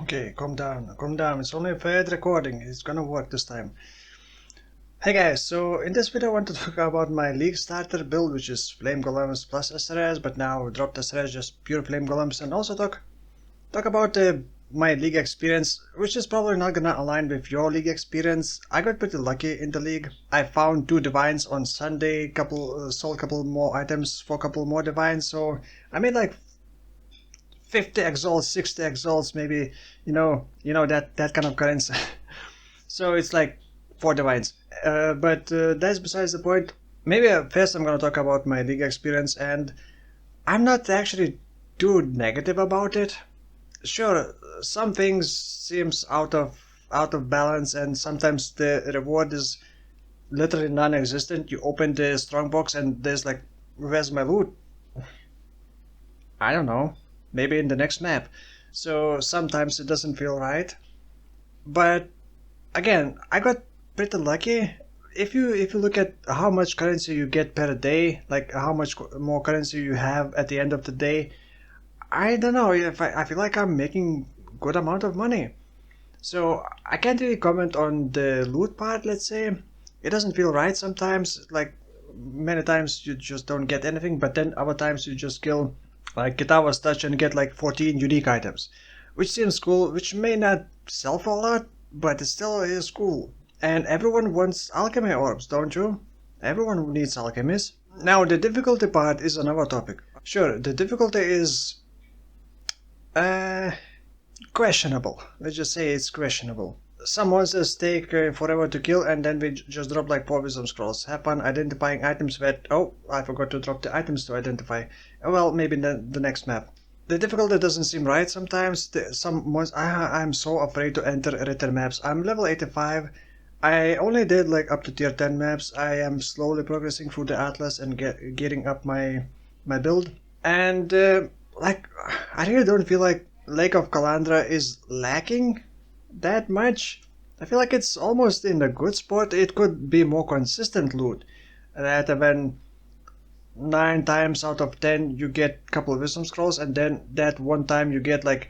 Okay, calm down, calm down. It's only a failed recording. It's gonna work this time. Hey guys, so in this video I want to talk about my League starter build, which is Flame Golems plus SRS, but now dropped SRS, just pure Flame Golems, and also talk about my League experience, which is probably not gonna align with your League experience. I got pretty lucky in the League. I found 2 Divines on Sunday, sold couple more items for a couple more Divines, so I made like 50 exalts, 60 exalts, maybe, that kind of currency. So it's like 4 divines. But that's besides the point. Maybe first I'm gonna talk about my League experience, and I'm not actually too negative about it. Sure, some things seems out of balance, and sometimes the reward is literally non-existent. You open the strong box and there's like, where's my loot? I don't know, maybe in the next map. So sometimes it doesn't feel right. But again, I got pretty lucky. If you look at how much currency you get per day, like how much more currency you have at the end of the day, I don't know if I feel like I'm making good amount of money. So I can't really comment on the loot part, let's say. It doesn't feel right sometimes, like many times you just don't get anything, but then other times you just kill like Kitawa's touch and get like 14 unique items, which seems cool, which may not sell for a lot, but it still is cool. And everyone wants alchemy orbs, don't you? Everyone needs alchemies. Now the difficulty part is another topic. Sure, the difficulty is uh questionable. Let's just say it's questionable. Some monsters take forever to kill, and then we just drop like 4 wisdom scrolls. Have fun identifying items that... Oh, I forgot to drop the items to identify. Well, maybe the next map. The difficulty doesn't seem right sometimes. I'm so afraid to enter written maps. I'm level 85. I only did like up to tier 10 maps. I am slowly progressing through the atlas and getting up my build. And like, I really don't feel like Lake of Kalandra is lacking that much. I feel like it's almost in a good spot. It could be more consistent loot rather than 9 times out of 10 you get a couple of wisdom scrolls, and then that one time you get like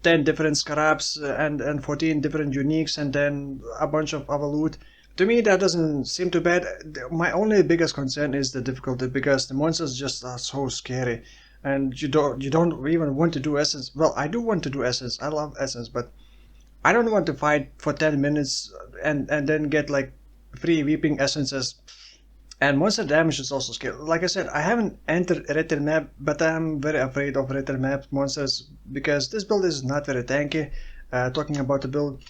10 different scarabs and 14 different uniques, and then a bunch of other loot. To me that doesn't seem too bad. My only biggest concern is the difficulty, because the monsters just are so scary, and you don't even want to do essence. Well, I do want to do essence. I love essence, but I don't want to fight for 10 minutes and then get like 3 weeping essences. And monster damage is also scary. Like I said, I haven't entered a written map, but I'm very afraid of written map monsters because this build is not very tanky. Talking about the build,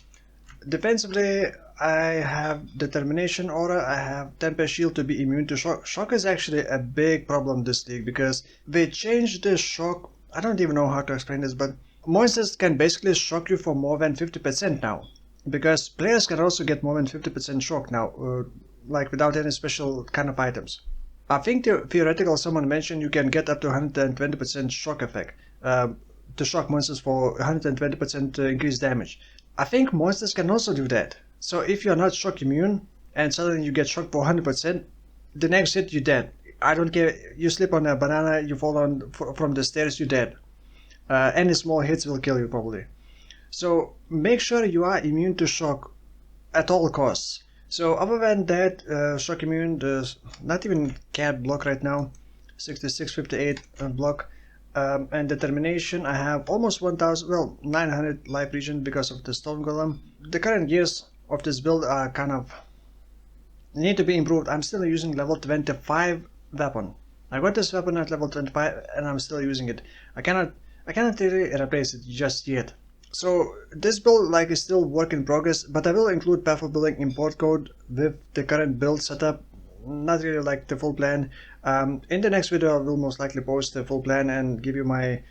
defensively, I have Determination Aura, I have Tempest Shield to be immune to Shock. Shock is actually a big problem this league because they changed the Shock. I don't even know how to explain this, but monsters can basically shock you for more than 50% now. Because players can also get more than 50% shock now, like without any special kind of items. I think theoretical someone mentioned you can get up to 120% shock effect to shock monsters for 120% increased damage. I think monsters can also do that. So if you're not shock immune and suddenly you get shocked for 100%, the next hit you're dead. I don't care, you slip on a banana, you fall on from the stairs, you're dead. Any small hits will kill you probably. So make sure you are immune to shock at all costs. So other than that, shock immune, not even cat block right now, 6658 block. And determination, I have almost 1000, well, 900 life regen because of the stone golem. The current gears of this build are kind of need to be improved. I'm still using level 25 weapon. I got this weapon at level 25 and I'm still using it. I cannot really replace it just yet. So this build like is still work in progress, but I will include path of building import code with the current build setup. Not really like the full plan. In the next video I will most likely post the full plan and give you my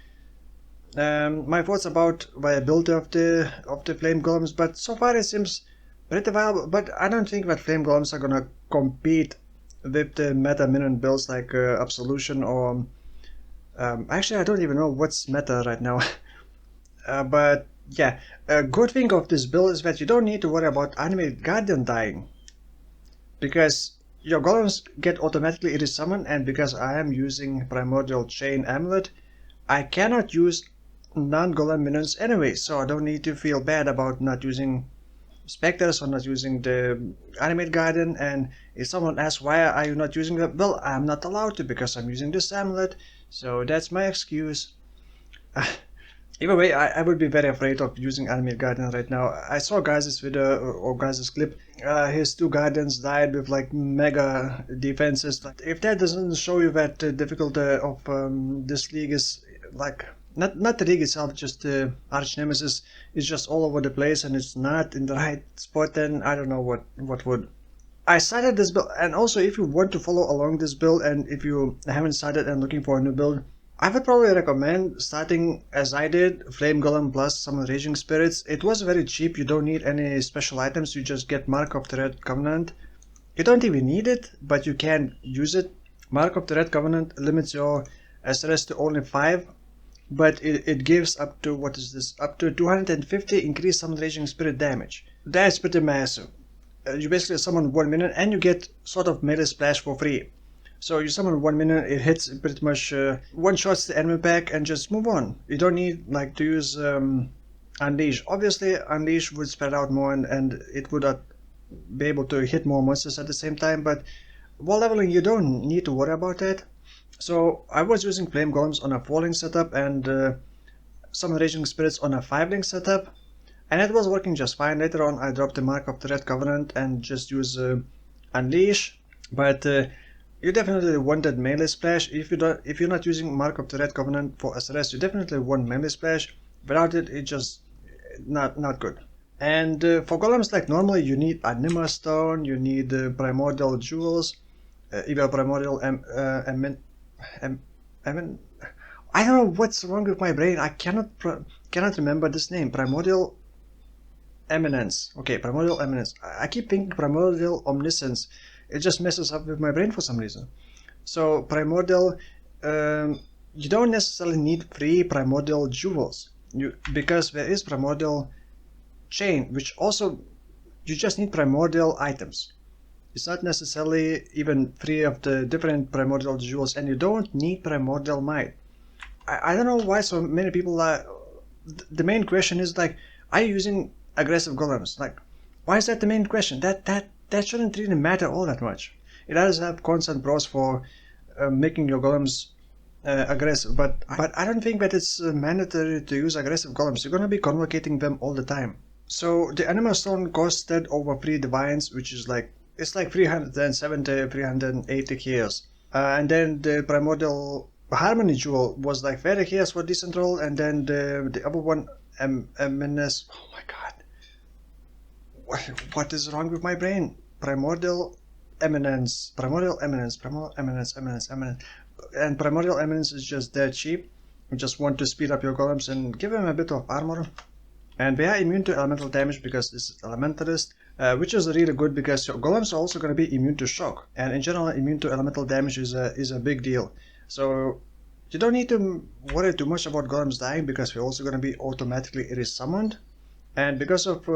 my thoughts about viability of the flame golems. But so far it seems pretty viable. But I don't think that flame golems are gonna compete with the meta minion builds like Absolution or actually I don't even know what's meta right now. But yeah, a good thing of this build is that you don't need to worry about animated guardian dying, because your golems get automatically resummoned, and because I am using Primordial Chain Amulet, I cannot use non-golem minions anyway, so I don't need to feel bad about not using specters or not using the animate garden. And if someone asks why are you not using that, well, I'm not allowed to because I'm using this amulet, so that's my excuse. Either way, I would be very afraid of using animate garden right now. I saw guys' video or guys' clip. His two guardians died with like mega defenses. Like, if that doesn't show you that the difficulty of this league is like not the league itself, just the arch nemesis is just all over the place and it's not in the right spot, then I don't know what would. I started this build, and also if you want to follow along this build and if you haven't started and looking for a new build, I would probably recommend starting as I did, Flame Golem plus some Raging Spirits. It was very cheap, you don't need any special items, you just get Mark of the Red Covenant. You don't even need it, but you can use it. Mark of the Red Covenant limits your SRS to only 5, but it gives up to, what is this, up to 250 increased Summon Raging Spirit damage. That's pretty massive. You basically summon 1 minion and you get sort of melee splash for free. So you summon 1 minion, it hits pretty much one-shots the enemy pack and just move on. You don't need like to use Unleash. Obviously Unleash would spread out more and it would be able to hit more monsters at the same time, but while leveling you don't need to worry about that. So I was using Flame Golems on a 4-link setup and some Raging Spirits on a 5-link setup, and it was working just fine. Later on I dropped the Mark of the Red Covenant and just use Unleash, but you definitely wanted melee splash. If you're not using Mark of the Red Covenant for SRS, you definitely want melee splash. Without it, it's just not good. And for golems, like normally, you need Anima stone, you need primordial jewels, either primordial I don't know what's wrong with my brain. I cannot remember this name. Primordial Eminence. Okay, Primordial Eminence. I keep thinking Primordial Omniscience. It just messes up with my brain for some reason. So Primordial, you don't necessarily need free Primordial jewels, because there is Primordial chain, which also you just need Primordial items. It's not necessarily even free of the different Primordial jewels, and you don't need Primordial might. I don't know why so many people are. The main question is like, are you using aggressive golems? Like, why is that the main question? That shouldn't really matter all that much. It does have constant pros for making your golems aggressive, but I don't think that it's mandatory to use aggressive golems. You're gonna be convocating them all the time. So the Anima stone costed over 3 divines, which is like, it's like 370, 380 heals. And then the Primordial Harmony jewel was like very heals for decent roll, and then the other one, Eminence. Oh my god. What is wrong with my brain? Primordial Eminence, Eminence, and Primordial Eminence is just that cheap. You just want to speed up your golems and give them a bit of armor. And they are immune to elemental damage because this is Elementalist, which is really good because your golems are also going to be immune to shock. And in general, immune to elemental damage is a big deal. So you don't need to worry too much about golems dying because we're also going to be automatically resummoned. And because of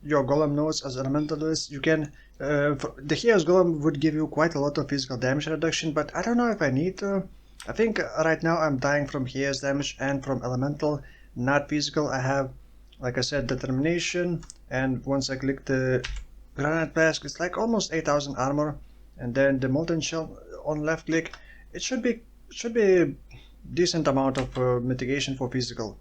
your golem nodes as Elementalist, you can the Hero's Golem would give you quite a lot of physical damage reduction, but I don't know if I need to. I think right now I'm dying from Hero's damage and from Elemental, not physical. I have, like I said, Determination, and once I click the Granite Flask, it's like almost 8000 armor, and then the Molten Shell on left click, it should be a decent amount of mitigation for physical.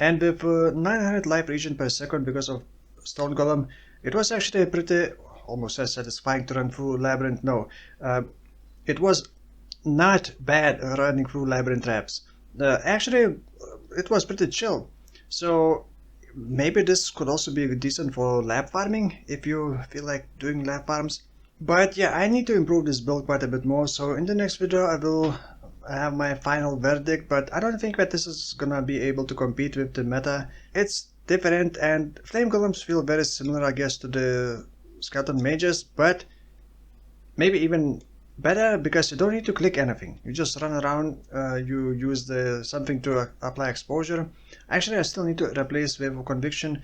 And with 900 life regen per second because of Stone Golem, it was actually a pretty, almost as satisfying to run through Labyrinth. No, it was not bad running through Labyrinth traps. Actually, it was pretty chill. So maybe this could also be decent for lab farming if you feel like doing lab farms. But yeah, I need to improve this build quite a bit more. So in the next video I will have my final verdict, but I don't think that this is gonna be able to compete with the meta. It's different, and Flame Golems feel very similar, I guess, to the Skeleton Mages, but maybe even better because you don't need to click anything. You just run around, you use something to apply exposure. Actually, I still need to replace Wave of Conviction.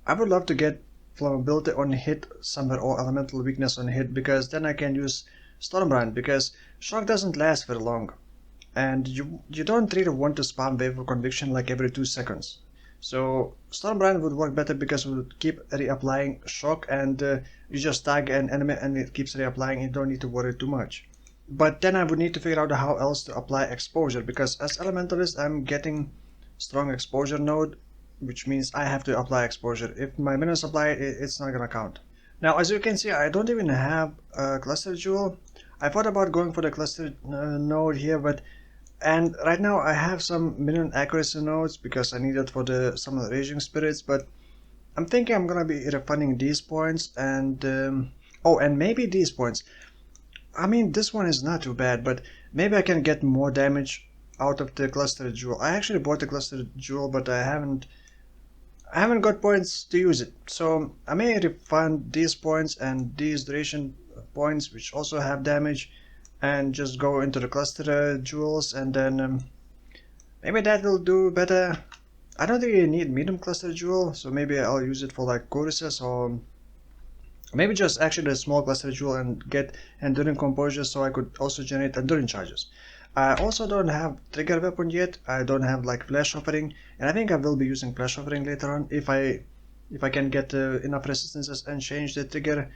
I would love to get Flammability on hit somewhere or Elemental Weakness on hit, because then I can use Stormbrand, because Shock doesn't last very long. and you don't really want to spam Wave of Conviction like every 2 seconds. So Stormbrand would work better because it would keep reapplying shock, and you just tag an enemy and it keeps reapplying. You don't need to worry too much. But then I would need to figure out how else to apply exposure, because as Elementalist I'm getting strong exposure node, which means I have to apply exposure. If my minions apply it, it's not gonna count. Now as you can see, I don't even have a cluster jewel. I thought about going for the cluster node here, and right now I have some minion accuracy nodes because I need it for some of the raging spirits, but I'm thinking I'm gonna be refunding these points and oh, and maybe these points. I mean, this one is not too bad, but maybe I can get more damage out of the cluster jewel. I actually bought the cluster jewel, but I haven't got points to use it. So I may refund these points and these duration points, which also have damage, and just go into the cluster jewels, and then maybe that will do better. I don't really need medium cluster jewel, so maybe I'll use it for like choruses, or maybe just actually a small cluster jewel and get enduring composure, so I could also generate enduring charges. I also don't have trigger weapon yet. I don't have like flash offering, and I think I will be using flash offering later on if I can get enough resistances and change the trigger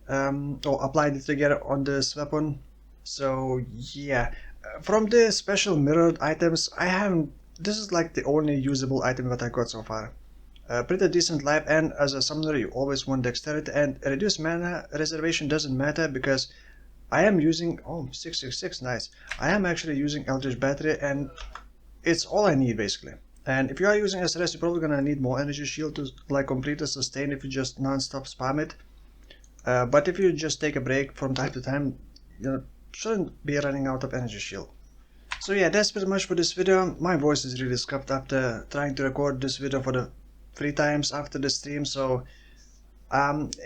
or apply the trigger on this weapon. So yeah, from the special mirrored items, I haven't. This is like the only usable item that I got so far. Pretty decent life, and as a summoner you always want dexterity, and reduced mana reservation doesn't matter because I am using 666, nice. I am actually using Eldritch Battery, and it's all I need basically. And if you are using SRS, you're probably gonna need more energy shield to like complete the sustain if you just non-stop spam it. But if you just take a break from time to time, you shouldn't be running out of energy shield. So yeah, that's pretty much for this video. My voice is really scuffed after trying to record this video for the 3 times after the stream, so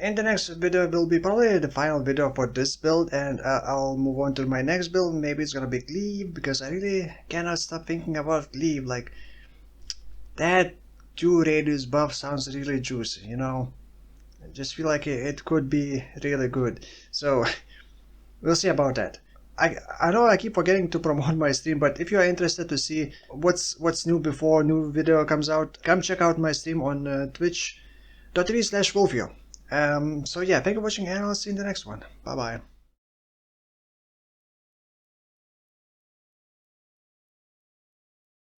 in the next video will be probably the final video for this build, and I'll move on to my next build. Maybe it's gonna be Cleave, because I really cannot stop thinking about Cleave. Like, that 2 radius buff sounds really juicy, you know. I just feel like it could be really good, so we'll see about that. I know I keep forgetting to promote my stream, but if you are interested to see what's new before new video comes out, come check out my stream on twitch.tv/Woolfio. So yeah, thank you for watching, and I'll see you in the next one. Bye bye.